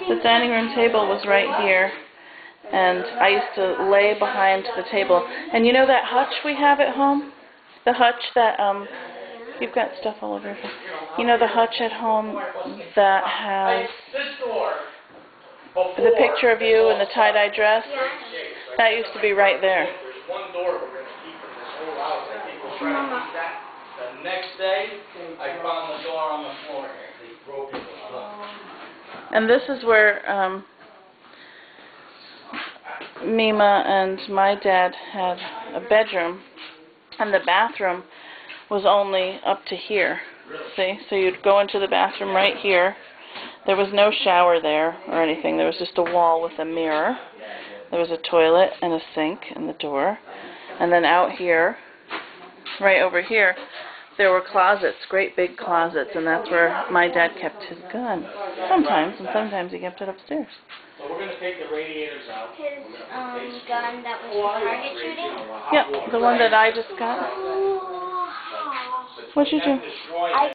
The dining room table was right here, and I used to lay behind the table. And you know that hutch we have at home? The hutch that, you've got stuff all over your face. You know the hutch at home that has the picture of you in the tie-dye dress? That used to be right there. The next day, I found the door on the floor here. They broke it. And this is where Mima and my dad had a bedroom, and the bathroom was only up to here. See? So you'd go into the bathroom right here. There was no shower there or anything. There was just a wall with a mirror. There was a toilet and a sink and the door. And then out here, right over here, there were closets, great big closets, and that's where my dad kept his gun. Sometimes, and sometimes he kept it upstairs. So we're going to take the radiators out. His gun that was for target shooting? Yep, the one that I just got. What'd you do?